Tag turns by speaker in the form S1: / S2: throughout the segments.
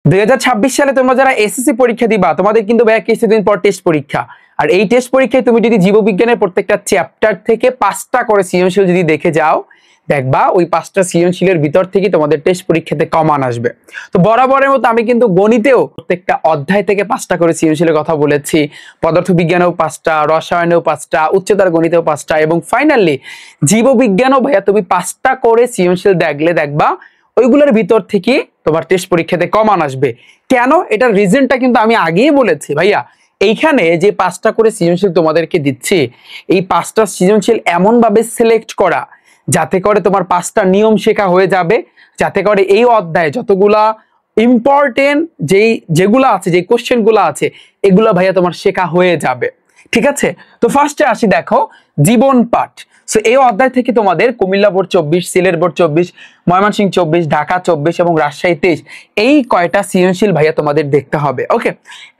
S1: 2026 সালে তোমরা যারা এসএসসি পরীক্ষা দিবা তোমাদের কিন্তু ভাইয়া কিছুদিন পর টেস্ট পরীক্ষা। আর এই টেস্ট পরীক্ষায় তুমি যদি জীববিজ্ঞানের প্রত্যেকটা চ্যাপ্টার থেকে 5টা করে সৃজনশীল যদি দেখে যাও, দেখবা ওই 5টা সৃজনশীলের ভিতর থেকে তোমাদের টেস্ট পরীক্ষাতে কমান আসবে। তো বরাবরের মতো আমি কিন্তু গণিতেও প্রত্যেকটা অধ্যায় থেকে 5টা করে সৃজনশীলের কথা বলেছি, পদার্থবিজ্ঞানেও 5টা, রসায়নেও 5টা, উচ্চতর গণিতেও 5টা, এবং ফাইনালি জীববিজ্ঞানও ভাইয়া তুমি 5টা করে সৃজনশীল দেখবা ওইগুলোর ভিতর থেকে তোমার টেস্ট পরীক্ষাতে কমান আসবে। কেন? এটার রিজনটা কিন্তু আমি আগেই বলেছি ভাইয়া। এইখানে যে 5টা করে সৃজনশীল তোমাদেরকে দিচ্ছি, এই 5টা সৃজনশীল এমন ভাবে সিলেক্ট করা যাতে করে তোমার 5টা নিয়ম শেখা হয়ে যাবে, যাতে করে এই অধ্যায়ে যতগুলা ইম্পর্টেন্ট যেগুলো আছে, যে কোশ্চেন গুলো আছে, এগুলো ভাইয়া তোমার শেখা হয়ে যাবে। ঠিক আছে, তো ফার্স্টে আসি, দেখো জীবন পাঠ। সো এই অধ্যায় থেকে তোমাদের কুমিল্লা বোর্ড 24, সিলেট বোর্ড 24, ময়মনসিংহ 24, ঢাকা 24 এবং রাজশাহী 23 এই কয়টা সৃজনশীল ভাইয়া তোমাদের দেখতে হবে। ওকে,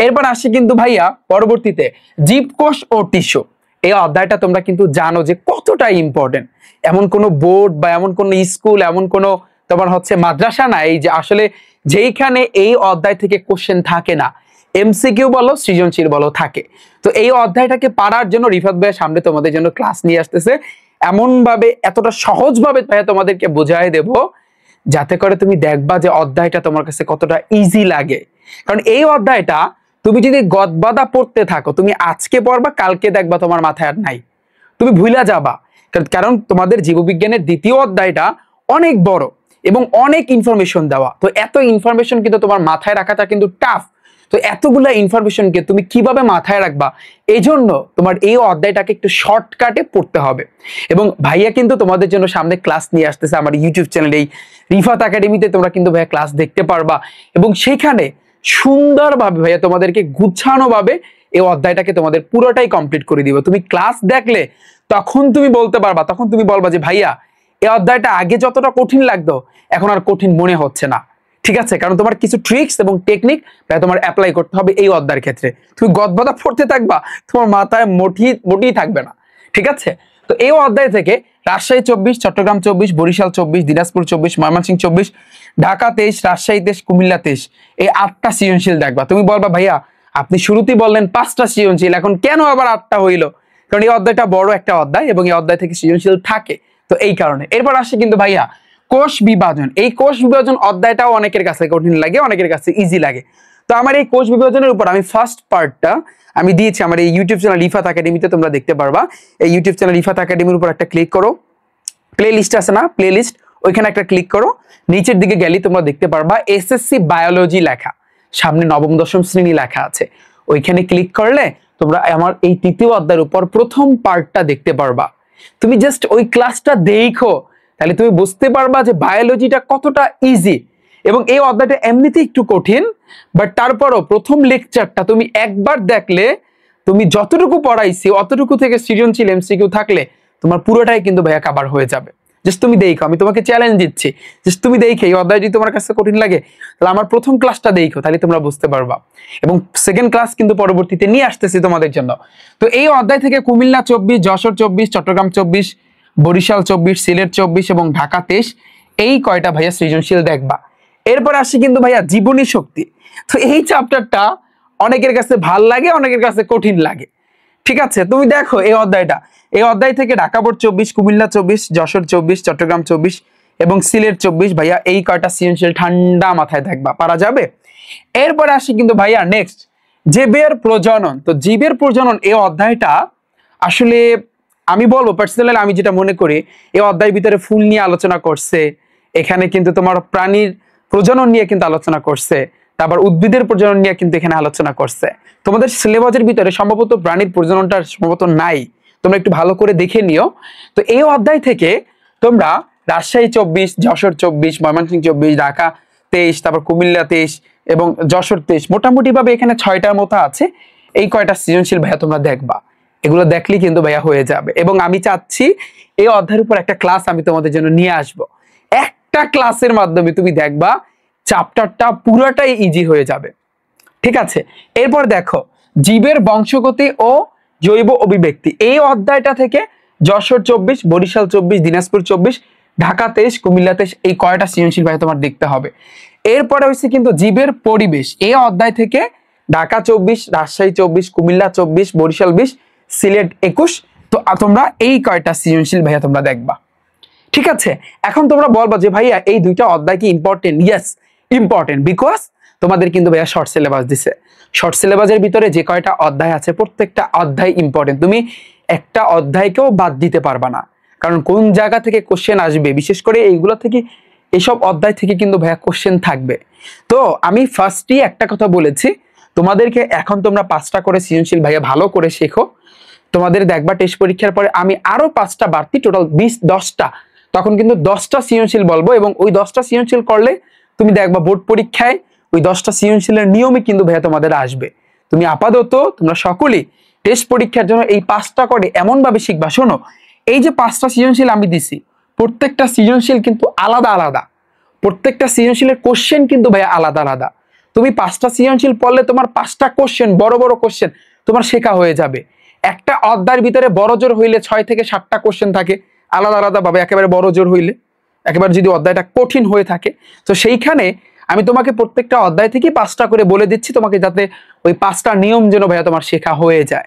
S1: এরপর আসি কিন্তু ভাইয়া পরবর্তীতে জীবকোষ ও টিস্যু। এই অধ্যায়টা তোমরা কিন্তু জানো যে কতটা ইম্পর্টেন্ট। এমন কোনো বোর্ড বা এমন কোনো স্কুল, এমন কোনো তোমার হচ্ছে মাদ্রাসা নাই যে আসলে যেইখানে এই অধ্যায় থেকে কোশ্চেন থাকে না, এমসিকিউ বলো সৃজনশীল বলো থাকে। তো এই অধ্যায়টাকে পারার জন্য রিফাত ভাইয়ের সামনে তোমাদের জন্য ক্লাস নিয়ে আসতেছে, এমন ভাবে এতটা সহজ ভাবে ভাইয়া তোমাদেরকে বোঝাই দেব যাতে করে তুমি দেখবা যে অধ্যায়টা তোমার কাছে কতটা ইজি লাগে। কারণ এই অধ্যায়টা তুমি যদি গদবাদা পড়তে থাকো, তুমি আজকে পড়বা কালকে দেখবা তোমার মাথায় আর নাই, তুমি ভুলা যাবা। কারণ তোমাদের জীববিজ্ঞানের দ্বিতীয় অধ্যায়টা অনেক বড় এবং অনেক ইনফরমেশন দেওয়া। তো এত ইনফরমেশন কিন্তু তোমার মাথায় রাখাটা কিন্তু টাফ। তো এতগুলা ইনফরমেশনকে তুমি কিভাবে মাথায় রাখবা, এই জন্য তোমার এই অধ্যায়টাকে একটু শর্টকাটে পড়তে হবে। এবং ভাইয়া কিন্তু তোমাদের জন্য সামনে ক্লাস নিয়ে আসতেছে আমার ইউটিউব চ্যানেল এই রিফাত একাডেমিতে। তোমরা কিন্তু ভাইয়া ক্লাস দেখতে পারবা এবং সেখানে সুন্দরভাবে ভাইয়া তোমাদেরকে গুছানো ভাবে এই অধ্যায়টাকে তোমাদের পুরোটাই কমপ্লিট করে দিব। তুমি ক্লাস দেখলে তখন তুমি বলতে পারবা, তখন তুমি বলবা যে ভাইয়া এই অধ্যায়টা আগে যতটা কঠিন লাগতো এখন আর কঠিন মনে হচ্ছে না। ঠিক আছে, কারণ তোমার কিছু ট্রিক্স এবং টেকনিক তোমার অ্যাপ্লাই করতে হবে এই অধ্যায়ের ক্ষেত্রে। তুমি গদবাদা পড়তে থাকবা, তোমার মাথায় মোটেই থাকবে না। ঠিক আছে, তো এই অধ্যায় থেকে রাজশাহী 24, চট্টগ্রাম 24, বরিশাল 24, দিনাজপুর 24, ময়মনসিংহ 24, ঢাকা 23, রাজশাহী 23, কুমিল্লা 23 এই 8টা সৃজনশীল দেখবা। তুমি বলবা ভাইয়া আপনি শুরুতেই বললেন 5টা সৃজনশীল, এখন কেন আবার 8টা হইলো? কারণ এই অধ্যায়টা বড় একটা অধ্যায় এবং এই অধ্যায় থেকে সৃজনশীল থাকে, তো এই কারণে। এরপর আসে কিন্তু ভাইয়া কোষ বিভাজন। এই কোষ বিভাজন অধ্যায়টাও অনেকের কাছে কঠিন লাগে, অনেকের কাছে ইজি লাগে। তো আমার এই কোষ বিভাজনের উপর আমি ফার্স্ট পার্টটা আমি দিয়েছি আমার এই ইউটিউব চ্যানেল রিফাত একাডেমিতে, তোমরা দেখতে পারবা। এই ইউটিউব চ্যানেল রিফাত একাডেমির উপর একটা ক্লিক করো, প্লে লিস্ট আছে না, প্লে লিস্ট, ওইখানে একটা ক্লিক করো। নিচের দিকে গেলে তোমরা দেখতে পারবা এসএসসি বায়োলজি লেখা, সামনে নবম দশম শ্রেণী লেখা আছে। ওইখানে ক্লিক করলে তোমরা আমার এই তৃতীয় অধ্যায়ের উপর প্রথম পার্টটা দেখতে পারবা। তুমি জাস্ট ওই ক্লাসটা দেখো, তাহলে তুমি বুঝতে পারবা যে বায়োলজিটা কতটা ইজি। এবং এই অধ্যায়টা এমনিতেই একটু কঠিন, বাট তারপরও প্রথম লেকচারটা তুমি একবার দেখলে তুমি যতটুকু পড়াইছি অতটুকু থেকে সৃজনশীল এমসিকিউ থাকলে তোমার পুরোটাই কিন্তু ভাইয়া কভার হয়ে যাবে। জাস্ট তুমি দেখো, আমি তোমাকে চ্যালেঞ্জ দিচ্ছি, জাস্ট তুমি দেখে এই অধ্যায় যদি তোমার কাছে কঠিন লাগে তাহলে আমার প্রথম ক্লাসটা দেখো, তাহলে তোমরা বুঝতে পারবা। এবং সেকেন্ড ক্লাস কিন্তু পরবর্তীতে নিয়ে আসতেছি তোমাদের জন্য। তো এই অধ্যায় থেকে কুমিল্লা 24, যশোর 24, চট্টগ্রাম 24, বরিশাল 24, সিলেট 24 এবং ঢাকা 23 এই কয়টা ভাইয়া সৃজনশীল দেখবা। এরপর আসি কিন্তু ভাইয়া জীবনী শক্তি। তো এই চ্যাপ্টারটা অনেকের কাছে ভাল লাগে, অনেকের কাছে কঠিন লাগে। ঠিক আছে, তুমি দেখো এই অধ্যায়টা, এই অধ্যায় থেকে ঢাকা বোর্ড 24, কুমিল্লা 24, যশোর 24, চট্টগ্রাম 24 এবং সিলেট 24 ভাইয়া এই কয়টা সৃজনশীল ঠান্ডা মাথায় থাকবা, পারা যাবে। এরপর আসি কিন্তু ভাইয়া নেক্সট জীবের প্রজনন। তো জীবের প্রজনন এই অধ্যায়টা আসলে আমি বলবো পার্সোনালি আমি যেটা মনে করি, এই অধ্যায়ের ভিতরে ফুল নিয়ে আলোচনা করছে, এখানে কিন্তু তোমার প্রাণীর প্রজনন নিয়ে কিন্তু আলোচনা করছে, তারপর উদ্ভিদের প্রজনন নিয়ে কিন্তু এখানে আলোচনা করছে। তোমাদের সিলেবাসের ভিতরে সম্ভবত প্রাণীর প্রজননটা সম্ভবত নাই, তোমরা একটু ভালো করে দেখে নিও। তো এই অধ্যায় থেকে তোমরা রাজশাহী 24, যশোর 24, ময়মনসিংহ 24, ঢাকা 23, তারপর কুমিল্লা 23 এবং যশোর 23 মোটামুটি ভাবে এখানে 6টার মতো আছে। এই কয়টা সৃজনশীল ভাইয়া তোমরা দেখবা, এগুলো দেখলেই কিন্তু ভাইয়া হয়ে যাবে। এবং আমি চাচ্ছি এই অধ্যায়ের উপর একটা ক্লাস আমি তোমাদের জন্য নিয়ে আসবো। একটা ক্লাসের মাধ্যমে তুমি দেখবা চ্যাপ্টারটা পুরোটাই ইজি হয়ে যাবে। ঠিক আছে, এরপর দেখো জীবের বংশগতি ও জৈব অভিব্যক্তি। এই অধ্যায়টা থেকে যশোর 24, বরিশাল 24, দিনাজপুর 24, ঢাকা 23, কুমিল্লা 23 এই কয়টা সৃজনশীল ভাই তোমার দেখতে হবে। এরপরে হচ্ছে কিন্তু জীবের পরিবেশ, এই অধ্যায় থেকে ঢাকা 24, রাজশাহী 24, কুমিল্লা 24, বরিশাল 20, সিলেট 21। তো তোমরা এই কয়টা সৃজনশীল ভাইয়া তোমরা দেখবা, ঠিক আছে। এখন তোমরা বলবা যে ভাইয়া এই দুইটা অধ্যায় কি ইম্পর্টেন্ট? ইয়েস ইম্পর্টেন্ট, বিকজ তোমাদের কিন্তু ভাইয়া শর্ট সিলেবাস দিছে। শর্ট সিলেবাসের ভিতরে যে কয়টা অধ্যায় আছে প্রত্যেকটা অধ্যায় ইম্পর্টেন্ট, তুমি একটা অধ্যায়কেও বাদ দিতে পারবা না, কারণ কোন জায়গা থেকে কোশ্চেন আসবে, বিশেষ করে এইগুলো থেকে, এইসব অধ্যায় থেকে কিন্তু ভাইয়া কোশ্চেন থাকবে। তো আমি ফার্স্টই একটা কথা বলেছি, তোমাদেরকে এখন তোমরা 5টা করে সৃজনশীল ভাইয়া ভালো করে শেখো। তোমাদের দেখবা টেস্ট পরীক্ষার পরে আমি আরো 5টা বাড়তি, টোটাল 10টা, তখন কিন্তু 10টা সৃজনশীল বলবো, এবং ওই 10টা সৃজনশীল করলে তুমি দেখবা বোর্ড পরীক্ষায় ওই 10টা সৃজনশীলের নিয়মই কিন্তু ভাইয়া তোমাদের আসবে। তুমি আপাতত তোমরা সকলেই টেস্ট পরীক্ষার জন্য এই 5টা করে এমন ভাবে শিখবা। শোনো, এই যে 5টা সৃজনশীল আমি দিছি, প্রত্যেকটা সৃজনশীল কিন্তু আলাদা আলাদা, প্রত্যেকটা সৃজনশীলের কোশ্চেন কিন্তু ভাইয়া আলাদা আলাদা। তুমি 5টা সৃজনশীল পড়লে তোমার 5টা কোশ্চেন, বড় বড় কোশ্চেন তোমার শেখা হয়ে যাবে। একটা অধ্যায়ের ভিতরে বড় জোর হইলে 6 থেকে 7টা কোশ্চেন থাকে আলাদা আলাদা ভাবে, একেবারে বড় জোর হইলে, একেবারে যদি অধ্যায়টা কঠিন হয়ে থাকে। তো সেইখানে আমি তোমাকে প্রত্যেকটা অধ্যায় থেকে 5টা করে বলে দিচ্ছি, তোমাকে যাতে ওই 5টা নিয়ম যেন ভাইয়া তোমার শেখা হয়ে যায়,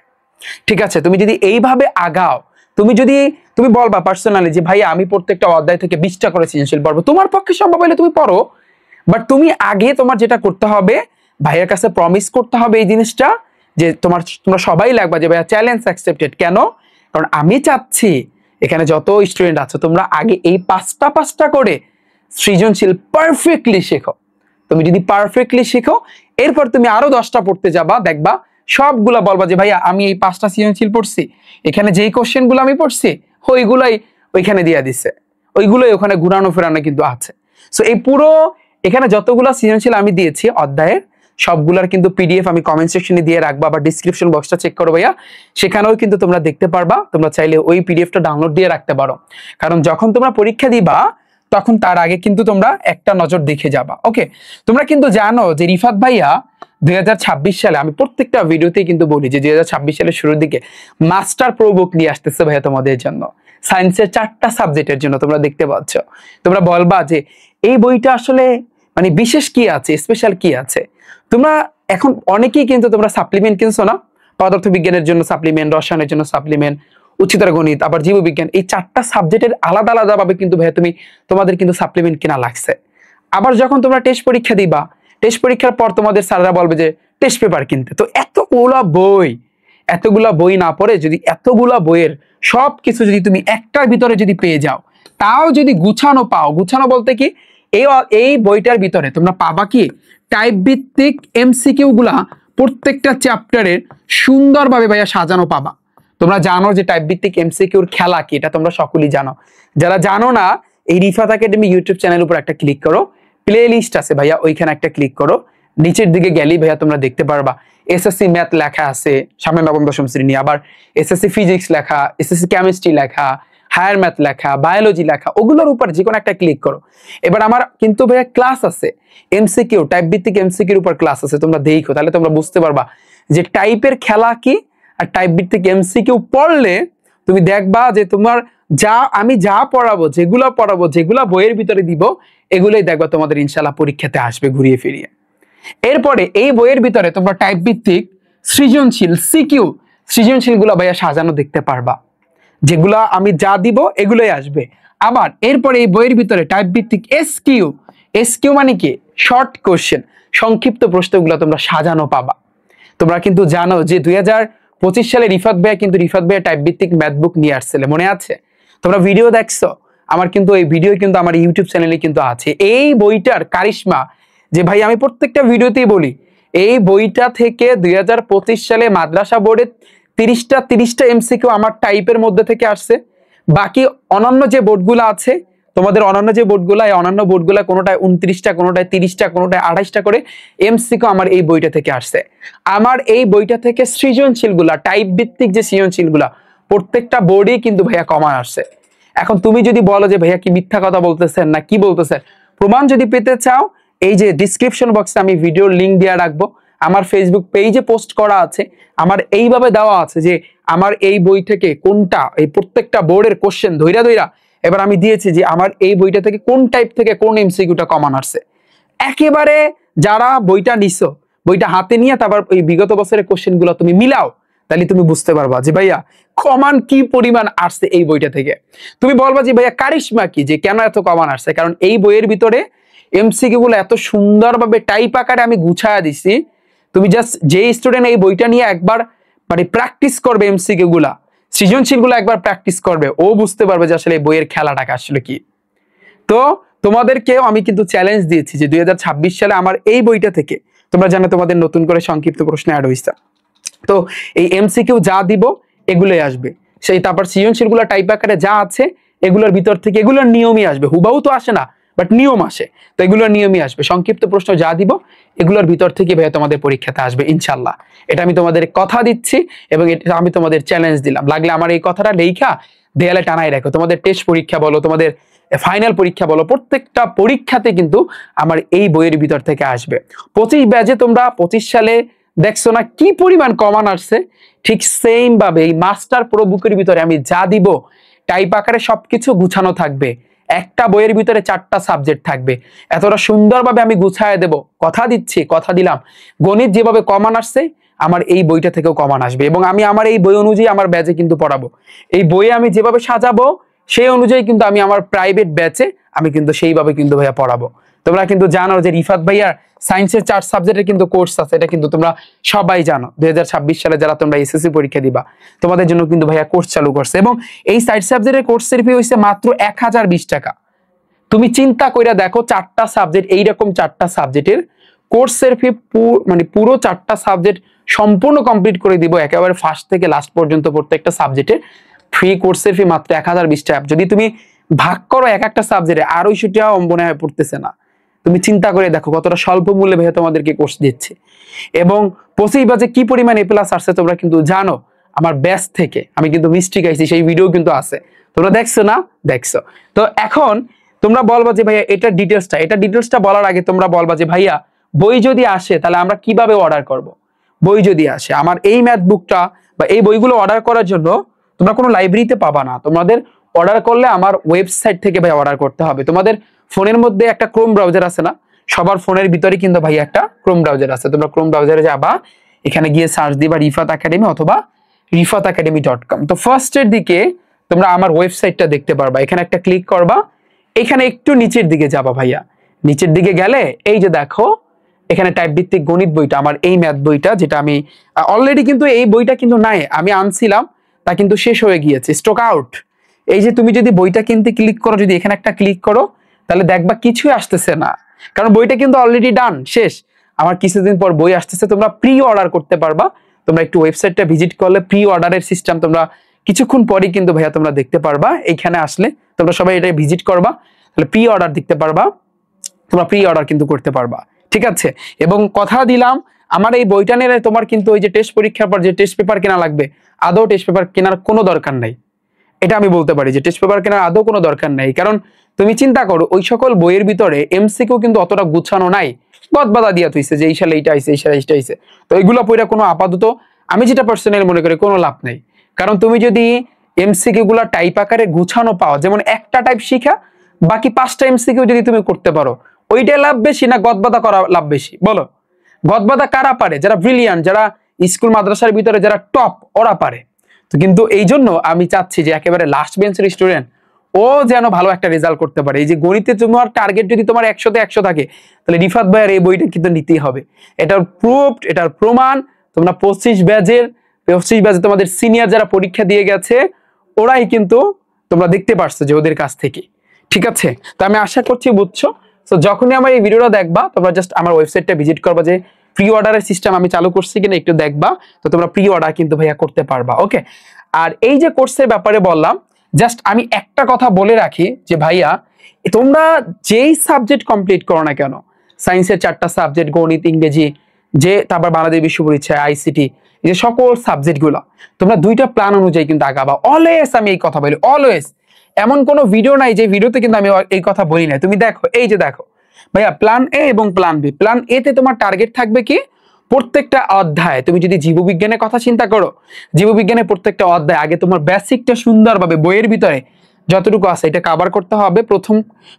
S1: ঠিক আছে। তুমি যদি এইভাবে আগাও, তুমি বলবা পার্সোনালি যে ভাইয়া আমি প্রত্যেকটা অধ্যায় থেকে 20টা করে সৃজনশীল পড়বো, তোমার পক্ষে সম্ভব হলে তুমি পড়ো, বাট তুমি আগে তোমার যেটা করতে হবে, ভাইয়ের কাছে প্রমিস করতে হবে এই জিনিসটা, যে তোমরা সবাই লাগবা যে ভাইয়া চ্যালেঞ্জ অ্যাকসেপ্টেড। কেন? কারণ আমি চাচ্ছি এখানে যত স্টুডেন্ট আছে তোমরা আগে এই 5টা করে সৃজনশীল পারফেক্টলি শেখো। তুমি যদি পারফেক্টলি শেখো, এরপর তুমি আরো 10টা পড়তে যাবা, দেখবা সবগুলা বলবা যে ভাইয়া আমি এই 5টা সৃজনশীল পড়ছি, এখানে যেই কোশ্চেন গুলো আমি পড়ছি ওইগুলাই ওইখানে দিয়ে দিছে, ওইগুলোই ওখানে ঘুরানো ফেরানো কিন্তু আছে। সো এই পুরো এখানে যতগুলা সৃজনশীল আমি দিয়েছি অধ্যায়ের, সবগুলার কিন্তু পিডিএফ আমি কমেন্ট সেকশনে দিয়ে রাখবো, আবার ডিসক্রিপশন বক্সটা চেক করো ভাইয়া, সেখানেও কিন্তু তোমরা দেখতে পারবা। তোমরা চাইলে ওই পিডিএফটা ডাউনলোড দিয়ে রাখতে পারো, কারণ যখন তোমরা পরীক্ষা দিবা তখন তার আগে কিন্তু তোমরা একটা নজর দেখে যাবা। ওকে, তোমরা কিন্তু জানো যে রিফাত ভাইয়া 2026 সালে, আমি প্রত্যেকটা ভিডিওতেই কিন্তু বলি যে 2026 সালের শুরুর দিকে মাস্টার প্রো বুক নিয়ে আসতেছে ভাইয়া তোমাদের জন্য, সায়েন্সের 4টা সাবজেক্টের জন্য। তোমরা দেখতে পাচ্ছ, তোমরা বলবা যে এই বইটা আসলে মানে বিশেষ কি আছে, স্পেশাল কি আছে। তোমরা এখন অনেকেই কিন্তু তোমরা সাপ্লিমেন্ট কিনছো না, পদার্থ বিজ্ঞানের জন্য সাপ্লিমেন্ট, রসায়নের জন্য সাপ্লিমেন্ট, উচ্চতর গণিত, আবার জীববিজ্ঞান, এই 4টা সাবজেক্টের আলাদা আলাদা ভাবে কিন্তু ভাইয়া তোমাদের কিন্তু সাপ্লিমেন্ট কেনা লাগছে। আবার যখন তোমরা টেস্ট পরীক্ষা দিবা, টেস্ট পরীক্ষার পর তোমাদের স্যাররা বলবে যে টেস্ট পেপার কিনতে। তো এতগুলা বই না পড়ে যদি এতগুলা বইয়ের সবকিছু যদি তুমি একটার ভিতরে যদি পেয়ে যাও, তাও যদি গুছানো পাও, গুছানো বলতে কি, এই বইটার ভিতরে তোমরা পাবা কি টাইপ ভিত্তিক এমসিকিউ গুলা প্রত্যেকটা চ্যাপ্টারের সুন্দরভাবে ভাইয়া সাজানো পাবা। তোমরা জানো যে টাইপ ভিত্তিক এমসিকিউর খেলা কি, এটা তোমরা সকলেই জানো। যারা জানো না, এই রিফাত একাডেমি ইউটিউব চ্যানেল উপর একটা ক্লিক করো, প্লে লিস্ট আছে ভাইয়া, ওইখানে একটা ক্লিক করো, নিচের দিকে গেলেই ভাইয়া তোমরা দেখতে পারবা এসএসসি ম্যাথ লেখা আছে সামনে 9ম 10ম শ্রেণী, আবার এসএসসি ফিজিক্স লেখা, এসএসসি কেমিস্ট্রি লেখা, হায়ার ম্যাথ লেখা, বায়োলজি লেখা, ওগুলোর উপর যে কোনো একটা ক্লিক করো। এবার আমার কিন্তু ভাইয়া ক্লাস আছে এমসিকিউ, টাইপ ভিত্তিক এমসিকিউর উপর ক্লাস আছে, তোমরা দেখো, তাহলে তোমরা বুঝতে পারবা যে টাইপের খেলা কি। আর টাইপ ভিত্তিক এমসিকিউ পড়লে তুমি দেখবা যে তোমার আমি যা পড়াবো, যেগুলা বইয়ের ভিতরে দিব, এগুলোই দেখবা তোমাদের ইনশাআল্লাহ পরীক্ষাতে আসবে ঘুরিয়ে ফিরিয়ে। এরপরে এই বইয়ের ভিতরে তোমরা টাইপ ভিত্তিক সৃজনশীল গুলা ভাইয়া সাজানো দেখতে পারবা, যেগুলা আমি যা দিব এগুলোই আসবে। আবার এরপরে এই বইয়ের ভিতরে টাইপ ভিত্তিক এসকিউ মানে কি, শর্ট কোশ্চেন, সংক্ষিপ্ত প্রশ্নগুলো তোমরা সাজানো পাবা। তোমরা কিন্তু জানো যে 2025 সালে রিফাত ভাইয়া টাইপ ভিত্তিক ম্যাথ বুক নিয়ে আসছিল, মনে আছে? তোমরা ভিডিও দেখছো, আমার কিন্তু এই ভিডিও কিন্তু আমার ইউটিউব চ্যানেলে কিন্তু আছে। এই বইটার কারিশমা যে ভাই, আমি প্রত্যেকটা ভিডিওতেই বলি, এই বইটা থেকে 2025 সালে মাদ্রাসা বোর্ডে 30টা এমসিকিউ আমার টাইপের মধ্যে থেকে আসছে। বাকি অন্যান্য যে বোর্ডগুলো আছে, তোমাদের অন্যান্য যে বোর্ডগুলো, এই অন্যান্য বোর্ডগুলো কোনোটায় 29টা, কোনোটায় 30টা, কোনোটায় 28টা করে এমসিকিউ আমার এই বইটা থেকে আসছে। আমার এই বইটা থেকে সৃজনশীলগুলা, টাইপ ভিত্তিক যে সৃজনশীলগুলা প্রত্যেকটা বোর্ডেই কিন্তু ভাইয়া কমন আসছে। এখন তুমি যদি বলো যে ভাইয়া কি মিথ্যা কথা বলতেছেন না কি বলতেছেন, প্রমাণ যদি পেতে চাও, এই যে ডিসক্রিপশন বক্সে আমি ভিডিওর লিঙ্ক দিয়ে রাখবো, আমার ফেসবুক পেজে পোস্ট করা আছে, আমার এইভাবে দেওয়া আছে যে আমার এই বই থেকে কোনটা, এই প্রত্যেকটা বোর্ডের কোশ্চেন ধইরা এবার আমি দিয়েছি যে আমার এই বইটা থেকে কোন টাইপ থেকে কোন এমসিকিউটা কমন আসছে। একেবারে যারা বইটা নিছো, বইটা হাতে নিয়ে তারপর ওই বিগত বছরের কোশ্চেন গুলো তুমি মিলাও, তাহলে তুমি বুঝতে পারবা যে ভাইয়া কমান কি পরিমাণ আসছে এই বইটা থেকে। তুমি বলবা যে ভাইয়া কারিশমা কি, যে কেন এত কমান আসছে? কারণ এই বইয়ের ভিতরে এমসিকিউ গুলো এত সুন্দরভাবে টাইপ আকারে আমি গুছায়া দিছি। তুমি জাস্ট যে স্টুডেন্ট এই বইটা নিয়ে একবার মানে প্র্যাকটিস করবে, এমসিকিউ গুলা সৃজনশীল গুলো একবার প্র্যাকটিস করবে, ও বুঝতে পারবে যে আসলে এই বইয়ের খেলাটাকে আসলে কি। তো তোমাদেরকেও আমি কিন্তু চ্যালেঞ্জ দিয়েছি যে 2026 সালে আমার এই বইটা থেকে, তোমরা জানো তোমাদের নতুন করে সংক্ষিপ্ত প্রশ্ন অ্যাড হয়েছে, তো এই এমসিকিউ যা দিব এগুলোই আসবে। সেই তারপর সৃজনশীল গুলো টাইপ আকারে যা আছে এগুলোর ভিতর থেকে এগুলোর নিয়মই আসবে, হুবাহু তো আসে না, বাট নিয়ম আসে, তো এগুলোর নিয়মই আসবে। সংক্ষিপ্ত প্রশ্ন যা দিব এগুলোর ভিতর থেকে ভাইয়া তোমাদের পরীক্ষাতে আসবে ইনশাল্লাহ, এটা আমি তোমাদের কথা দিচ্ছি এবং এটা আমি তোমাদের চ্যালেঞ্জ দিলাম। লাগলে আমার এই কথাটা লেখা দেয়ালে টানাই রাখো। তোমাদের টেস্ট পরীক্ষা বলো, তোমাদের ফাইনাল পরীক্ষা বলো, প্রত্যেকটা পরীক্ষাতে কিন্তু আমার এই বইয়ের ভিতর থেকে আসবে। 25 ব্যাচে তোমরা 25 সালে দেখছো না কি পরিমাণ কমান আসছে, ঠিক সেম ভাবে এই মাস্টার প্রো বুকের ভিতরে আমি যা দিব টাইপ আকারে সবকিছু গুছানো থাকবে। একটা বইয়ের ভিতরে 4টা সাবজেক্ট থাকবে, এতটা সুন্দরভাবে আমি গুছায় দেব, কথা দিচ্ছি, কথা দিলাম। গণিত যেভাবে কমান আসছে আমার এই বইটা থেকেও কমান আসবে, এবং আমি আমার এই বই অনুযায়ী আমার ব্যাচে কিন্তু পড়াবো। এই বইয়ে আমি যেভাবে সাজাবো সেই অনুযায়ী কিন্তু আমি আমার প্রাইভেট ব্যাচে আমি কিন্তু সেইভাবে কিন্তু ভাইয়া পড়াবো। তোমরা কিন্তু জানো যে রিফাত ভাইয়ার সায়েন্সের 4 সাবজেক্টের কিন্তু কোর্স আছে, এটা কিন্তু তোমরা সবাই জানো। 2026 সালে যারা তোমরা এসএসসি পরীক্ষা দিবা তোমাদের জন্য কিন্তু ভাইয়া কোর্স চালু করছে, এবং এই 60 সাবজেক্টের কোর্সের ফি হইছে মাত্র 1020 টাকা। তুমি চিন্তা কইরা দেখো, 4টা সাবজেক্ট, এইরকম 4টা সাবজেক্টের কোর্সের ফি মানে পুরো 4টা সাবজেক্ট সম্পূর্ণ কমপ্লিট করে দিব একেবারে ফার্স্ট থেকে লাস্ট পর্যন্ত প্রত্যেকটা সাবজেক্টের ফ্রি কোর্সের ফি মাত্র 1020 টাকা। যদি তুমি ভাগ করো এক একটা সাবজেক্টে 250 টাকা মনে হয় পড়তেছে না। তুমি চিন্তা করে দেখো কতটা স্বল্প মূল্যে ভাইয়া তোমাদেরকে কোর্স দিচ্ছে, এবং 25 বাজে কি পরিমাণ এ প্লাস আসছে তোমরা কিন্তু জানো। আমার ব্যাচ থেকে আমি কিন্তু মিষ্টি খাইছি, সেই ভিডিও কিন্তু আছে, তোমরা দেখছো না? দেখছো। তো এখন তোমরা বলবা যে ভাইয়া এটা ডিটেলসটা বলার আগে তোমরা বলবা যে ভাইয়া বই যদি আসে তাহলে আমরা কিভাবে অর্ডার করব। বই যদি আসে, আমার এই ম্যাথ বুকটা বা এই বইগুলো অর্ডার করার জন্য তোমরা কোনো লাইব্রেরিতে পাবা না। তোমাদের অর্ডার করলে আমার ওয়েবসাইট থেকে ভাই অর্ডার করতে হবে। তোমাদের ফোনের মধ্যে একটা ক্রোম ব্রাউজার আছে না, সবার ফোনের ভিতরে কিন্তু ভাই একটা ক্রোম ব্রাউজার আছে। তোমরা ক্রোম ব্রাউজারে যাবা, এখানে গিয়ে সার্চ দিবা রিফাত একাডেমি অথবা rifatacademy.com। তো ফার্স্টের দিকে তোমরা আমার ওয়েবসাইটটা দেখতে পারবা, এখানে একটা ক্লিক করবা, এখানে একটু নিচের দিকে যাবা ভাইয়া। নিচের দিকে গেলে এই যে দেখো এখানে টাইপ ভিত্তিক গণিত বইটা, আমার এই ম্যাথ বইটা, যেটা আমি অলরেডি কিন্তু এই বইটা কিন্তু নাই, আমি আনছিলাম তা কিন্তু শেষ হয়ে গিয়েছে, স্টক আউট। এই যে তুমি যদি বইটা কিনতে ক্লিক করো, যদি এখানে একটা ক্লিক করো তাহলে দেখবা কিছুই আসতেছে না, কারণ বইটা কিন্তু অলরেডি ডান, শেষ। আমার কিছুদিন পর বই আসতেছে, তোমরা প্রি অর্ডার করতে পারবা। তোমরা একটু ওয়েবসাইটটা ভিজিট করলে প্রি অর্ডারের সিস্টেম তোমরা কিছুক্ষণ পরেই কিন্তু ভাইয়া তোমরা দেখতে পারবা। এইখানে আসলে তোমরা সবাই এটা ভিজিট করবা, তাহলে প্রি অর্ডার দেখতে পারবা, তোমরা প্রি অর্ডার কিন্তু করতে পারবা, ঠিক আছে। এবং কথা দিলাম আমার এই বইটা নিয়ে তোমার কিন্তু ওই যে টেস্ট পরীক্ষার পর যে টেস্ট পেপার কেনা লাগবে, আদৌ টেস্ট পেপার কেনার কোনো দরকার নাই। এটা আমি বলতে পারি যে টেস্ট পেপার কেনার আদৌ কোনো দরকার নাই, কারণ তুমি চিন্তা করো ওই সকল বইয়ের ভিতরে এমসিকিউ কিন্তু অতটা গুছানো নাই, বদবাদা দিয়া তুইছে যে এই সালে এইটা আইছে, এই সালে এইটা আইছে। তো এইগুলো পড়া কোনো আপাতত আমি যেটা পার্সোনালি মনে করি কোনো লাভ নেই। কারণ তুমি যদি এমসিকিউ গুলা টাইপ আকারে গুছানো পাও, যেমন একটা টাইপ শিখা বাকি 5টা এমসিকিউ যদি তুমি করতে পারো, ওইটা লাভ বেশি না গদবাদা করা লাভ বেশি? বলো, গদবাদা কারা পারে? যারা ব্রিলিয়ান্ট, যারা স্কুল মাদ্রাসার ভিতরে যারা টপ, ওরা পারে। তো কিন্তু এই জন্য আমি চাচ্ছি যে একেবারে লাস্ট বেঞ্চের স্টুডেন্ট ও যেন ভালো একটা রেজাল্ট করতে পারে। এই যে গণিতে তোমার টার্গেট যদি তোমার 100-তে 100 থাকে, তাহলে রিফাত ভাইয়ের এই বইটা কিন্তু নিতেই হবে। এটার প্রুফ, এটার প্রমাণ তোমরা 25 ব্যাচে তোমাদের সিনিয়র যারা পরীক্ষা দিয়ে গেছে ওরাই কিন্তু তোমরা দেখতে পারছো যে ওদের কাছ থেকে, ঠিক আছে। তো আমি আশা করছি বুঝছো। তো যখনই আমার এই ভিডিওটা দেখবা তোমরা জাস্ট আমার ওয়েবসাইটটা ভিজিট করবা, যে প্রি অর্ডারের সিস্টেম আমি চালু করছি কিনা একটু দেখবা, তো তোমরা প্রি অর্ডার কিন্তু ভাইয়া করতে পারবা, ওকে। আর এই যে কোর্সের ব্যাপারে বললাম, জাস্ট আমি একটা কথা বলে রাখি যে ভাইয়া তোমরা যেই সাবজেক্ট কমপ্লিট করো না কেন, সায়েন্সের 4টা সাবজেক্ট, গণিত, ইংরেজি, যে তারপর বাংলাদেশ বিশ্ব পরিচয়, আইসিটি, এই যে সকল সাবজেক্টগুলো তোমরা 2টা প্ল্যান অনুযায়ী কিন্তু আগাবা। অলওয়েজ আমি এই কথা বলি, অলওয়েজ। এমন কোনো ভিডিও নাই যে ভিডিওতে কিন্তু আমি এই কথা বলি না। তুমি দেখো, এই যে দেখো ভাইয়া, প্ল্যান এ এবং প্ল্যান বি। প্ল্যান এ তে তোমার টার্গেট থাকবে কি, প্রত্যেকটা অধ্যায়, তুমি যদি জীববিজ্ঞানের কথা চিন্তা করো, জীববিজ্ঞানের প্রত্যেকটা অধ্যায় আগে তোমার বেসিকটা সুন্দরভাবে বইয়ের ভিতরে যতটুকু আছে এটা কভার করতে হবে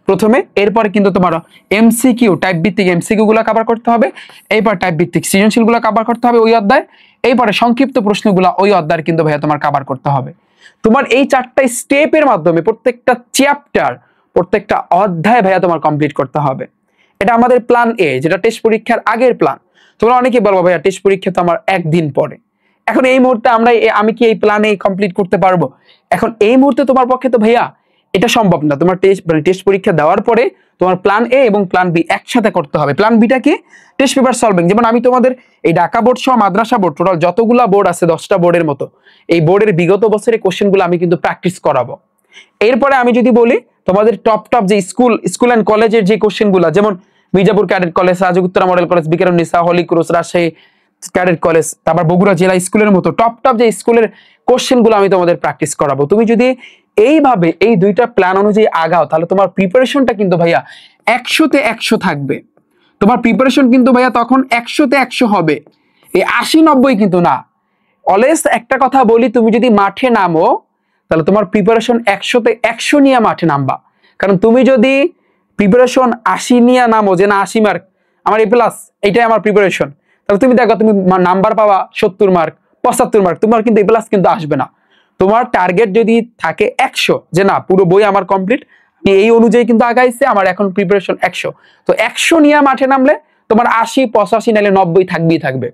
S1: প্রথমে, এরপরে কিন্তু তোমার এমসিকিউ টাইপ ভিত্তিক এমসিকিউ গুলো কভার করতে হবে, এরপর টাইপ ভিত্তিক সৃজনশীল গুলো কভার করতে হবে ওই অধ্যায়, এরপরে সংক্ষিপ্ত প্রশ্নগুলো ওই অধ্যায় কিন্তু ভাইয়া তোমার কভার করতে হবে। তোমার এই 4টা স্টেপের মাধ্যমে প্রত্যেকটা চ্যাপ্টার প্রত্যেকটা অধ্যায় ভাইয়া তোমার কমপ্লিট করতে হবে। এটা আমাদের প্ল্যান এ, যেটা টেস্ট পরীক্ষার আগের প্ল্যান। তোমরা অনেকে বলবো ভাইয়া টেস্ট পরীক্ষা তো আমার একদিন পরে, এখন এই মুহূর্তে আমি কি এই প্ল্যানে কমপ্লিট করতে পারবো? এখন এই মুহূর্তে তোমার পক্ষে তো ভাইয়া এটা সম্ভব না। তোমার টেস্ট পরীক্ষা দেওয়ার পরে তোমার প্ল্যান এ এবং প্ল্যান বি একসাথে করতে হবে। প্ল্যান বিটা কি? Test paper solving. যেমন আমি তোমাদের এই ঢাকা বোর্ড সহ মাদ্রাসা বোর্ড টোটাল যতগুলা বোর্ড আছে 10টা বোর্ডের মতো, এই বোর্ডের বিগত বছরের কোশ্চেনগুলো আমি কিন্তু প্র্যাকটিস করাবো। এরপরে আমি যদি বলি তোমাদের টপ যে স্কুল অ্যান্ড কলেজের যে কোশ্চেনগুলো, যেমন মির্জাপুর ক্যাডেট কলেজ, রাজগুপ্তরা model college, Viqarunnisa, holy cross, Rajshahi cadet college, তারপর বগুড়া জেলা স্কুলের মতো টপ যে স্কুলের কোশ্চেনগুলো আমি তোমাদের প্র্যাকটিস করাবো। তুমি যদি এইভাবে এই 2টা প্ল্যান অনুযায়ী আগাও তাহলে তোমার প্রিপারেশনটা কিন্তু ভাইয়া 100তে 100 থাকবে। তোমার প্রিপারেশন কিন্তু ভাইয়া তখন 100তে 100 হবে, এই 80-90 কিন্তু না। অলওয়েজ একটা কথা বলি, তুমি যদি মাঠে নামো তাহলে তোমার প্রিপারেশন 100তে 100 নিয়ে মাঠে নামবা। কারণ তুমি যদি প্রিপারেশন 80 নিয়ে নামো যে না 80 মার্ক আমার এ প্লাস, এটাই আমার প্রিপারেশন, তাহলে তুমি দেখো তুমি নাম্বার পাবা 70 মার্ক 75 মার্ক, তোমার কিন্তু এ প্লাস কিন্তু আসবে না। তোমার টার্গেট যদি থাকে 100, যে না পুরো বই আমার কমপ্লিট, আমি এই অনুযায়ী কিন্তু আগাইছে, আমার এখন প্রিপারেশন 100, তো 100 নিয়ে মাঠে নামলে তোমার 80, 85 নাহলে 90 থাকবে।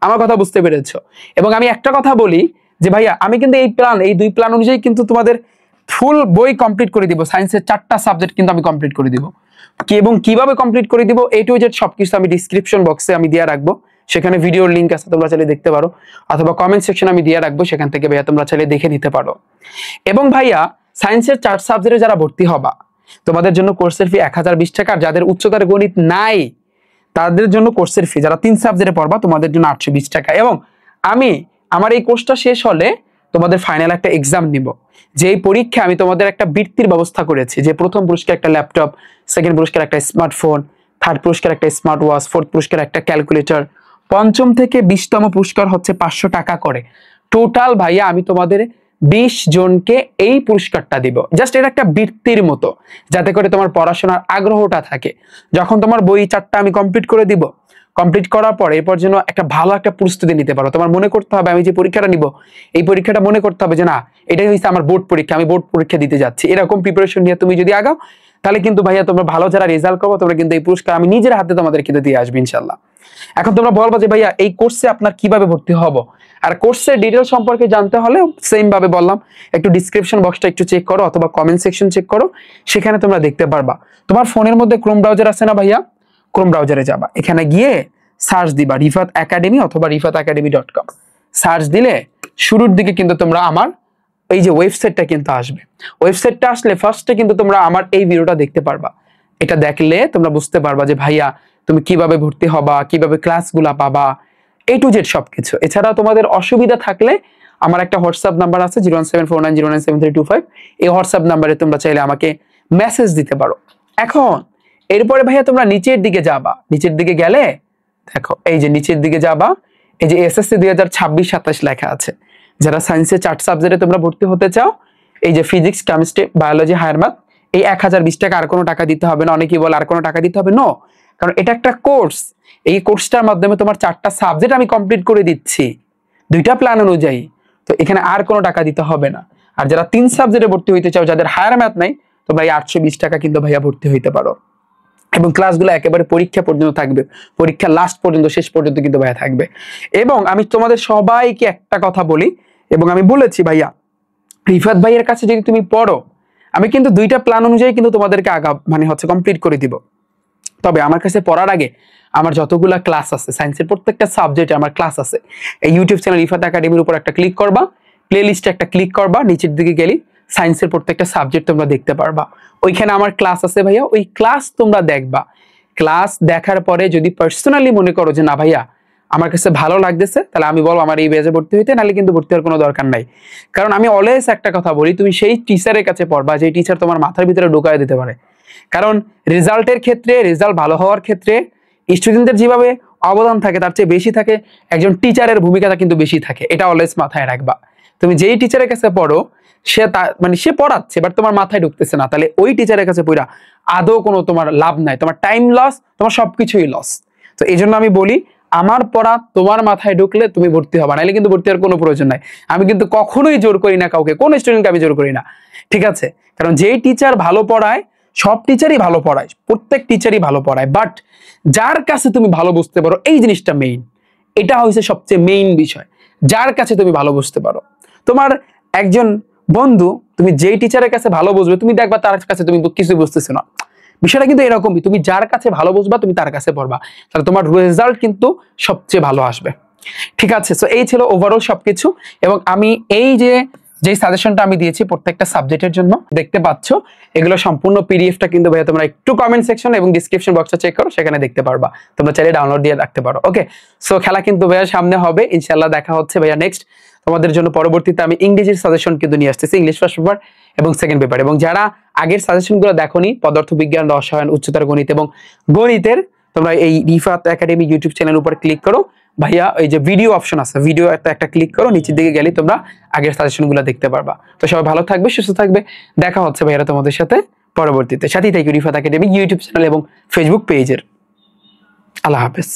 S1: আমার কথা বুঝতে পেরেছো? এবং আমি একটা কথা বলি যে ভাইয়া আমি কিন্তু এই 2 প্ল্যান অনুযায়ী কিন্তু তোমাদের ফুল বই কমপ্লিট করে দিব। সায়েন্সের 4টা সাবজেক্ট কিন্তু আমি কমপ্লিট করে দিব। এবং কিভাবে কমপ্লিট করে দিব A to Z সবকিছু আমি ডিসক্রিপশন বক্সে আমি দিয়ে রাখবো, সেখানে ভিডিওর লিংক আছে, তোমরা চাইলে দেখতে পারো, অথবা কমেন্ট সেকশন আমি দিয়ে রাখবো, সেখান থেকে ভাইয়া তোমরা চাইলে দেখে নিতে পারো। এবং ভাইয়া সায়েন্সের 4 সাবজেক্টে যারা ভর্তি হবা তোমাদের জন্য কোর্সের ফি 1020 টাকা, আর যাদের উচ্চতর গণিত নাই তাদের জন্য কোর্সের ফি, যারা 3 সাবজেক্টে পড়বা তোমাদের জন্য 820 টাকা। এবং আমার এই কোর্সটা শেষ হলে তোমাদের ফাইনাল একটা এক্সাম নিব, যে পরীক্ষা আমি তোমাদের একটা বৃত্তির ব্যবস্থা করেছি, যে প্রথম পুরস্কার একটা ল্যাপটপ, সেকেন্ড পুরস্কার একটা স্মার্টফোন, থার্ড পুরস্কার একটা স্মার্ট ওয়াচ, ফোর্থ পুরস্কার একটা ক্যালকুলেটর, পঞ্চম থেকে 20তম পুরস্কার হচ্ছে 500 টাকা করে। টোটাল ভাইয়া আমি তোমাদের 20 জনকে এই পুরস্কারটা দিব। জাস্ট এটা একটা বৃত্তির মতো, যাতে করে তোমার পড়াশোনার আগ্রহটা থাকে। যখন তোমার বই 4টা আমি কমপ্লিট করে দিব, কমপ্লিট করার পর এরপর যেন একটা ভালো একটা প্রস্তুতি নিতে পারো। তোমার মনে করতে হবে আমি যে পরীক্ষাটা নিব, এই পরীক্ষাটা মনে করতে হবে যে না এটাই হচ্ছে আমার বোর্ড পরীক্ষা, আমি বোর্ড পরীক্ষা দিতে যাচ্ছি। এরকম প্রিপারেশন নিয়ে তুমি যদি আগাও তাহলে কিন্তু ভাইয়া তোমরা ভালো যারা রেজাল্ট করবো তোমরা কিন্তু এই পুরস্কার আমি নিজের হাতে তোমাদের কিন্তু দিয়ে আসবো ইনশাল্লাহ। এখন তোমরা বলবা যে ভাইয়া এই কোর্সে আপনার কিভাবে ভর্তি হব, আর কোর্সের ডিটেল সম্পর্কে জানতে হলে সেম ভাবে বললাম, একটু ডিসক্রিপশন বক্সটা একটু চেক করো অথবা কমেন্ট সেকশন চেক করো, সেখানে তোমরা দেখতে পারবা। তোমার ফোনের মধ্যে ক্রোম ব্রাউজার আছে না ভাইয়া, ক্রোম ব্রাউজারে যাবা, এখানে গিয়ে সার্চ দিবা রিফাত একাডেমি অথবা rifatacademy.com। সার্চ দিলে শুরুর দিকে কিন্তু তোমরা আমার এই যে ওয়েবসাইটটা কিন্তু আসবে। ওয়েবসাইটটা আসলে ফার্স্টে কিন্তু তোমরা আমার এই ভিডিওটা দেখতে পারবা। এটা দেখলে তোমরা বুঝতে পারবা যে ভাইয়া তুমি কিভাবে ভর্তি হবা, কিভাবে ক্লাসগুলা পাবা, A to Z সবকিছু। এছাড়া তোমাদের অসুবিধা থাকলে আমার একটা হোয়াটসঅ্যাপ নাম্বার আছে 01749097325, এই হোয়াটসঅ্যাপ নাম্বারে তোমরা চাইলে আমাকে মেসেজ দিতে পারো। এখন এরপরে ভাইয়া তোমরা নিচের দিকে যাবা, নিচের দিকে গেলে দেখো এই যে নিচের দিকে যাবা, এই যে SSC 2026-27 লেখা আছে। যারা সায়েন্সের 4 সাবজেক্টে তোমরা ভর্তি হতে চাও, এই যে physics, chemistry, biology, higher math, এই 1020 টাকা, আর কোনো টাকা দিতে হবে না। অনেকেই বলে আর কোনো টাকা দিতে হবে, নো, কারণ এটা একটা কোর্স। এই কোর্সটার মাধ্যমে তোমার 4টা সাবজেক্ট আমি কমপ্লিট করে দিচ্ছি 2টা প্ল্যান অনুযায়ী, তো এখানে আর কোনো টাকা দিতে হবে না। আর যারা 3 সাবজেক্টে ভর্তি হইতে চাও, যাদের হায়ার ম্যাথ নাই, তো ভাই 820 টাকা কিন্তু ভাইয়া ভর্তি হইতে পারো। এবং ক্লাসগুলো একেবারে পরীক্ষা পর্যন্ত থাকবে, পরীক্ষা লাস্ট পর্যন্ত, শেষ পর্যন্ত কিন্তু ভাইয়া থাকবে। এবং আমি তোমাদের সবাইকে একটা কথা বলি, এবং আমি বলেছি ভাইয়া রিফাত ভাইয়ের কাছে যদি তুমি পড়ো, আমি কিন্তু 2টা প্ল্যান অনুযায়ী কিন্তু তোমাদেরকে কমপ্লিট করে দিব। তবে আমার কাছে পড়ার আগে আমার যতগুলা ক্লাস আছে সায়েন্সের প্রত্যেকটা সাবজেক্টে আমার ক্লাস আছে, এই ইউটিউব চ্যানেল রিফাত একাডেমির উপর একটা ক্লিক করবা, প্লে লিস্টে একটা ক্লিক করবা, নিচের দিকে গেলে সায়েন্সের প্রত্যেকটা সাবজেক্ট তোমরা দেখতে পারবা। ওইখানে আমার ক্লাস আছে ভাইয়া, ওই ক্লাস তোমরা দেখবা। ক্লাস দেখার পরে যদি পার্সোনালি মনে করো যে না ভাইয়া আমার কাছে ভালো লাগতেছে, তাহলে আমি বলবো আমার এই ব্যাচে ভর্তি হইতে, নাহলে কিন্তু ভর্তি হওয়ার কোনো দরকার নাই। কারণ আমি অলওয়েজ একটা কথা বলি, তুমি সেই টিচারের কাছে পড়বা যে টিচার তোমার মাথার ভিতরে ঢুকায় দিতে পারে। কারণ রেজাল্টের ক্ষেত্রে, রেজাল্ট ভালো হওয়ার ক্ষেত্রে স্টুডেন্টদের যেভাবে অবদান থাকে তার চেয়ে বেশি থাকে একজন টিচারের ভূমিকাটা কিন্তু বেশি থাকে, এটা অলওয়েজ মাথায় রাখবা। তুমি যেই টিচারের কাছে পড়ো মানে সে পড়াচ্ছে বাট তোমার মাথায় ঢুকতেছে না, তাহলে ওই টিচারের কাছে পড়া আদৌ কোনো তোমার লাভ নাই, তোমার টাইম লস, তোমার সবকিছুই লস। তো এই জন্য আমি বলি আমার পড়া তোমার মাথায় ঢুকলে তুমি ভর্তি হবা, নাহলে কিন্তু ভর্তি হওয়ার কোনো প্রয়োজন নাই। আমি কিন্তু কখনোই জোর করি না কাউকে, কোন স্টুডেন্টকে আমি জোর করি না, ঠিক আছে? কারণ যেই টিচার ভালো পড়ায়, সব টিচারই ভালো পড়ায়, প্রত্যেক টিচারই ভালো পড়ায়, বাট যার কাছে তুমি ভালো বুঝতে পারো, এই জিনিসটা মেইন, এটা হচ্ছে সবচেয়ে মেইন বিষয়। যার কাছে তুমি ভালো বুঝতে পারো, তোমার একজন বন্ধু তুমি যেই টিচারের কাছে ভালো বুঝবে, তুমি দেখবা তার কাছে তুমি কিছু বুঝতেছো না। বিষয়টা কিন্তু এরকমই, তুমি যার কাছে ভালো বুঝবা তুমি তার কাছে পড়বা, তাহলে তোমার রেজাল্ট কিন্তু সবচেয়ে ভালো আসবে, ঠিক আছে? সো এই ছিল ওভারঅল সবকিছু। এবং আমি এই যে সাজেশনটা আমি দিয়েছি প্রত্যেকটা সাবজেক্টের জন্য, দেখতে পাচ্ছ এগুলো সম্পূর্ণ পিডিএফটা কিন্তু ভাইয়া তোমরা একটু কমেন্ট সেকশন এবং ডিসক্রিপশন বক্সটা চেক করো, সেখানে দেখতে পারবা, তোমরা চাইলে ডাউনলোড দিয়ে রাখতে পারো। ওকে, সো খেলা কিন্তু ভাইয়া সামনে হবে ইনশাআল্লাহ, দেখা হচ্ছে ভাইয়া নেক্সট তোমাদের জন্য। পরবর্তীতে আমি ইংরেজির সাজেশন কিন্তু নিয়ে আসতেছি, ইংলিশ ফার্স্ট পেপার এবং সেকেন্ড পেপার। এবং যারা আগের সাজেশনগুলো দেখোনি, পদার্থবিজ্ঞান, রসায়ন, উচ্চতর গণিত এবং গণিতের, তোমরা এই রিফাত একাডেমি ইউটিউব চ্যানেল উপর ক্লিক করো ভাইয়া, এই যে ভিডিও অপশন আছে, ভিডিও একটা ক্লিক করো, নিচের দিকে গেলে তোমরা আগের সাজেশনগুলো দেখতে পারবা। তো সবাই ভালো থাকবে, সুস্থ থাকবে, দেখা হচ্ছে ভাইয়ারা তোমাদের সাথে পরবর্তীতে। সাথেই থাকি রিফাত একাডেমি ইউটিউব চ্যানেল এবং ফেসবুক পেজের। আল্লাহ হাফেজ।